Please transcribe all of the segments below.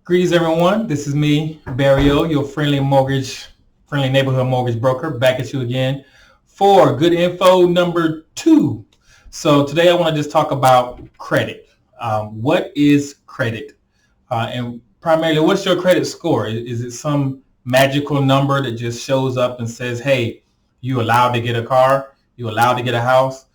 Greetings, everyone. This is me, Barrio, your friendly neighborhood mortgage broker, back at you again for good info number 2. So today I want to just talk about credit. What is credit? And primarily, what's your credit score? Is it some magical number that just shows up and says, hey, you allowed to get a car? You allowed to get a house?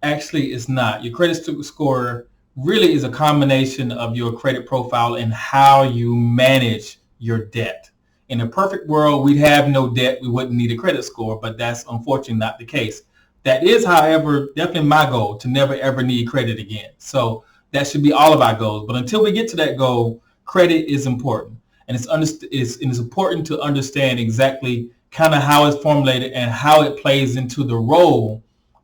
Actually, it's not. Your credit score really is a combination of your credit profile and how you manage your debt. In a perfect world, we'd have no debt. We wouldn't need a credit score, but that's unfortunately not the case. That is, however, definitely my goal, to never ever need credit again. So that should be all of our goals. But until we get to that goal, credit is important. And it's important to understand exactly kind of how it's formulated and how it plays into the role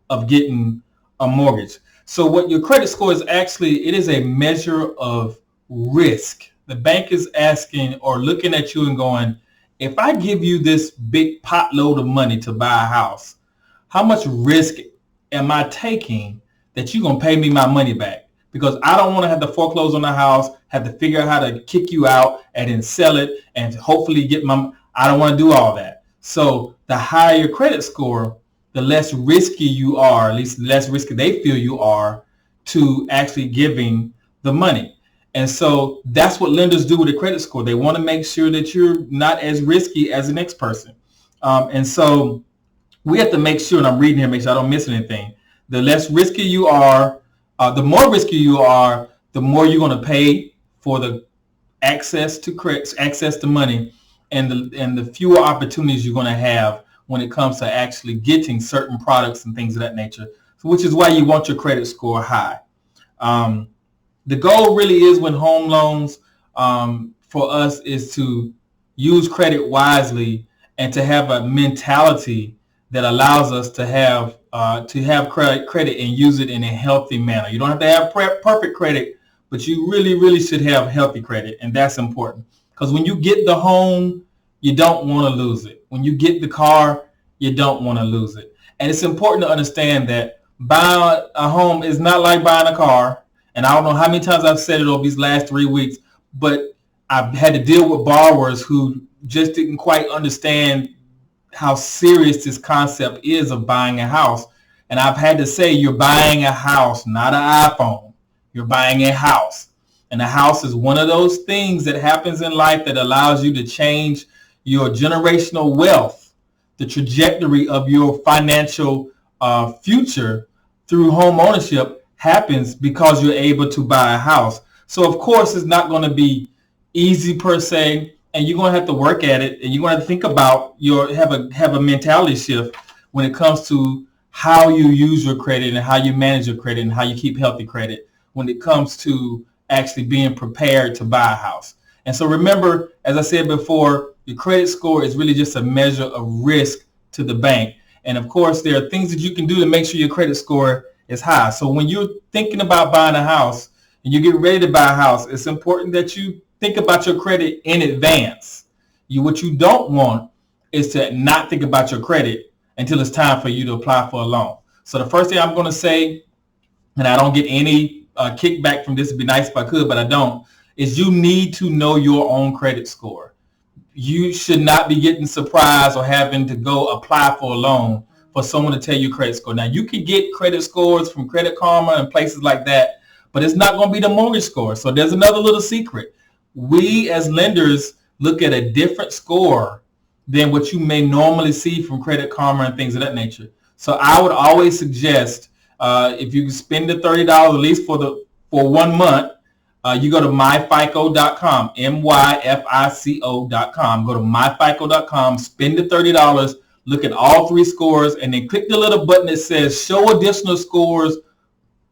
of getting a mortgage. So what your credit score is actually, it is a measure of risk. The bank is asking or looking at you and going, if I give you this big pot load of money to buy a house, how much risk am I taking that you're going to pay me my money back? Because I don't want to have to foreclose on the house, have to figure out how to kick you out and then sell it and hopefully I don't want to do all that. So the higher your credit score, the less risky you are, at least less risky they feel you are to actually giving the money. And so that's what lenders do with a credit score. They want to make sure that you're not as risky as the next person. And so we have to make sure, and I'm reading here, make sure I don't miss anything. The less risky you are, the more risky you are, the more you're going to pay for the access to money, and the fewer opportunities you're going to have when it comes to actually getting certain products and things of that nature, which is why you want your credit score high. The goal really is when home loans for us is to use credit wisely and to have a mentality that allows us to have credit and use it in a healthy manner. You don't have to have perfect credit, but you really, really should have healthy credit, and that's important. Because when you get the home, you don't want to lose it. When you get the car, you don't want to lose it. And it's important to understand that buying a home is not like buying a car. And I don't know how many times I've said it over these last 3 weeks, but I've had to deal with borrowers who just didn't quite understand how serious this concept is of buying a house. And I've had to say, you're buying a house, not an iPhone. You're buying a house. And a house is one of those things that happens in life that allows you to change your generational wealth, the trajectory of your financial future through home ownership happens because you're able to buy a house. So of course it's not going to be easy per se, and you're going to have to work at it, and you're going to think about have a mentality shift when it comes to how you use your credit and how you manage your credit and how you keep healthy credit when it comes to actually being prepared to buy a house. And so remember, as I said before, your credit score is really just a measure of risk to the bank. And of course, there are things that you can do to make sure your credit score is high. So when you're thinking about buying a house and you get ready to buy a house, it's important that you think about your credit in advance. What you don't want is to not think about your credit until it's time for you to apply for a loan. So the first thing I'm going to say, and I don't get any kickback from this, it'd be nice if I could, but I don't, is you need to know your own credit score. You should not be getting surprised or having to go apply for a loan for someone to tell you credit score. Now, you can get credit scores from Credit Karma and places like that, but it's not going to be the mortgage score. So there's another little secret. We as lenders look at a different score than what you may normally see from Credit Karma and things of that nature. So I would always suggest if you can spend the $30 at least for 1 month, you go to myfico.com, myfico.com. Go to myfico.com, spend the $30, look at all 3 scores, and then click the little button that says show additional scores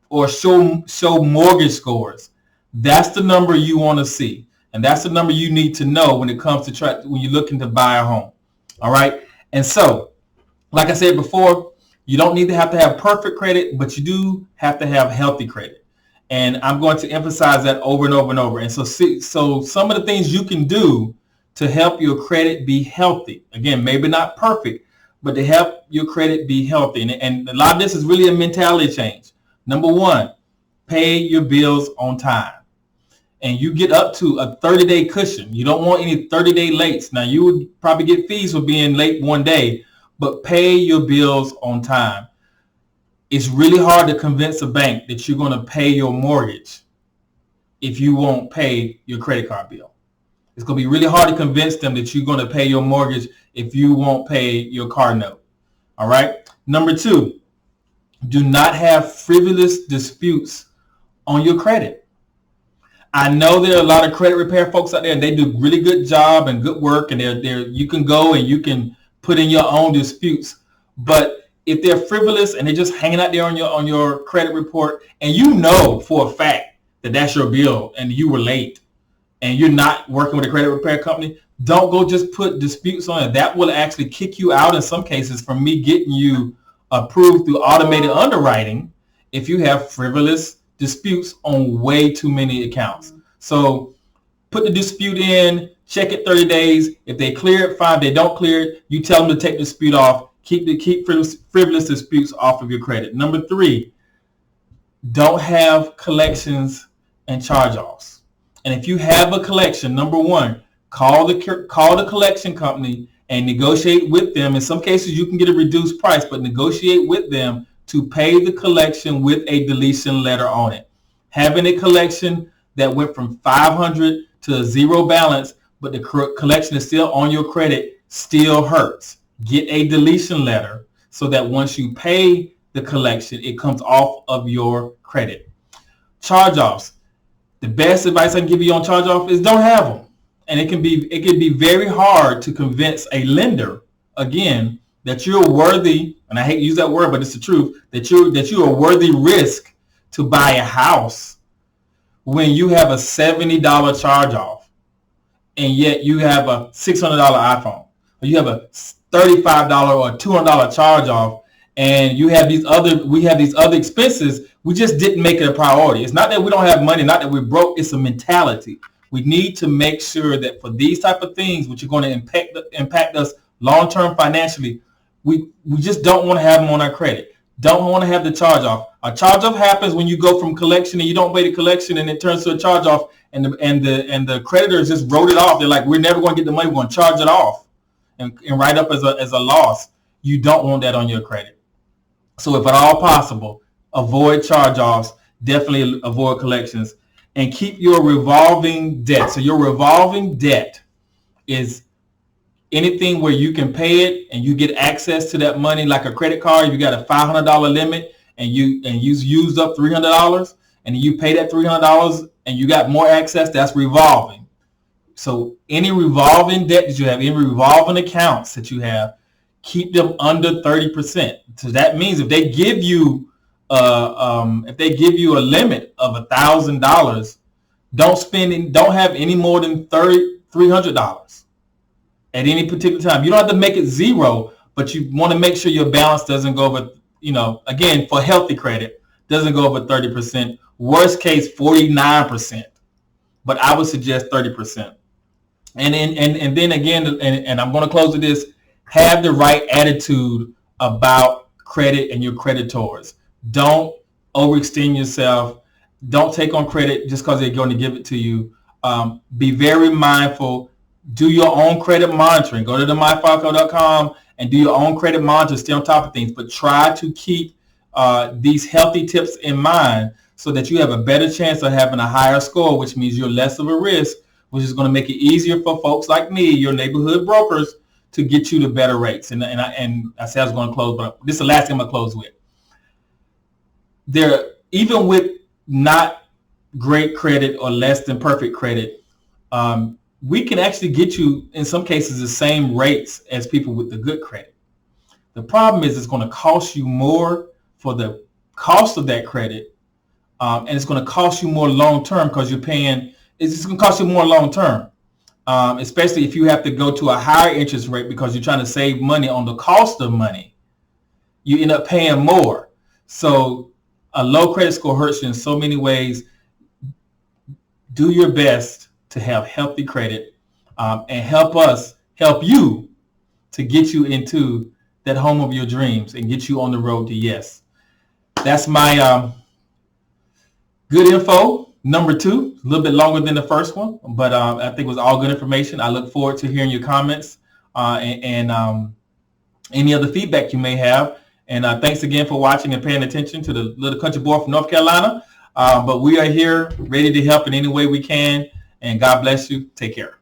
or show mortgage scores. That's the number you want to see. And that's the number you need to know when it comes to when you're looking to buy a home. All right. And so, like I said before, you don't need to have perfect credit, but you do have to have healthy credit. And I'm going to emphasize that over and over and over. And so some of the things you can do to help your credit be healthy. Again, maybe not perfect, but to help your credit be healthy. And a lot of this is really a mentality change. Number 1, pay your bills on time. and you get up to a 30-day cushion. You don't want any 30-day lates. Now, you would probably get fees for being late one day, but pay your bills on time. It's really hard to convince a bank that you're going to pay your mortgage if you won't pay your credit card bill. It's going to be really hard to convince them that you're going to pay your mortgage if you won't pay your car note. All right. Number 2, do not have frivolous disputes on your credit. I know there are a lot of credit repair folks out there, and they do really good job and good work, and you can go and you can put in your own disputes. But if they're frivolous and they're just hanging out there on your credit report, and you know for a fact that that's your bill and you were late and you're not working with a credit repair company, don't go just put disputes on it. That will actually kick you out in some cases from me getting you approved through automated underwriting if you have frivolous disputes on way too many accounts. So put the dispute in, check it 30 days. If they clear it, fine. If they don't clear it, you tell them to take the dispute off. Keep frivolous disputes off of your credit. Number 3, don't have collections and charge-offs. And if you have a collection, number 1, call the collection company and negotiate with them. In some cases, you can get a reduced price, but negotiate with them to pay the collection with a deletion letter on it. Having a collection that went from 500 to a zero balance, but the collection is still on your credit, still hurts. Get a deletion letter so that once you pay the collection, it comes off of your credit. Charge-offs. The best advice I can give you on charge-off is don't have them. And it can be very hard to convince a lender, again, that you're worthy, and I hate to use that word, but it's the truth, that you're a worthy risk to buy a house when you have a $70 charge-off, and yet you have a $600 iPhone, or you have a $35 or $200 charge-off, and we have these other expenses. We just didn't make it a priority. It's not that we don't have money, not that we're broke. It's a mentality. We need to make sure that for these type of things, which are going to impact us long-term financially, we just don't want to have them on our credit. Don't want to have the charge-off. A charge-off happens when you go from collection and you don't pay the collection, and it turns to a charge-off, and the creditors just wrote it off. They're like, we're never going to get the money. We're going to charge it off and write up as a loss. You don't want that on your credit. So if at all possible, avoid charge-offs. Definitely avoid collections, and keep your revolving debt. So your revolving debt is anything where you can pay it and you get access to that money, like a credit card. You got a $500 limit and you used up $300, and you pay that $300 and you got more access. That's revolving. So any revolving debt that you have, any revolving accounts that you have, keep them under 30%. So that means if they give you a limit of $1,000, don't have any more than $300 at any particular time. You don't have to make it zero, but you want to make sure your balance doesn't go over, again, for healthy credit, doesn't go over 30%. Worst case, 49%. But I would suggest 30%. And then again, and I'm going to close with this, have the right attitude about credit and your creditors. Don't overextend yourself. Don't take on credit just because they're going to give it to you. Be very mindful. Do your own credit monitoring. Go to the myfileco.com and do your own credit monitor. Stay on top of things, but try to keep these healthy tips in mind so that you have a better chance of having a higher score, which means you're less of a risk, which is going to make it easier for folks like me, your neighborhood brokers, to get you the better rates. And I said I was going to close, but this is the last thing I'm going to close with. Even with not great credit or less than perfect credit, we can actually get you, in some cases, the same rates as people with the good credit. The problem is it's going to cost you more for the cost of that credit, and it's going to cost you more long-term because you're paying, it's just going to cost you more long-term, especially if you have to go to a higher interest rate because you're trying to save money on the cost of money. You end up paying more. So a low credit score hurts you in so many ways. Do your best to have healthy credit and help you to get you into that home of your dreams and get you on the road to yes. That's my good info number 2, a little bit longer than the first one, but I think it was all good information. I look forward to hearing your comments and any other feedback you may have. And thanks again for watching and paying attention to the little country boy from North Carolina. But we are here ready to help in any way we can. And God bless you. Take care.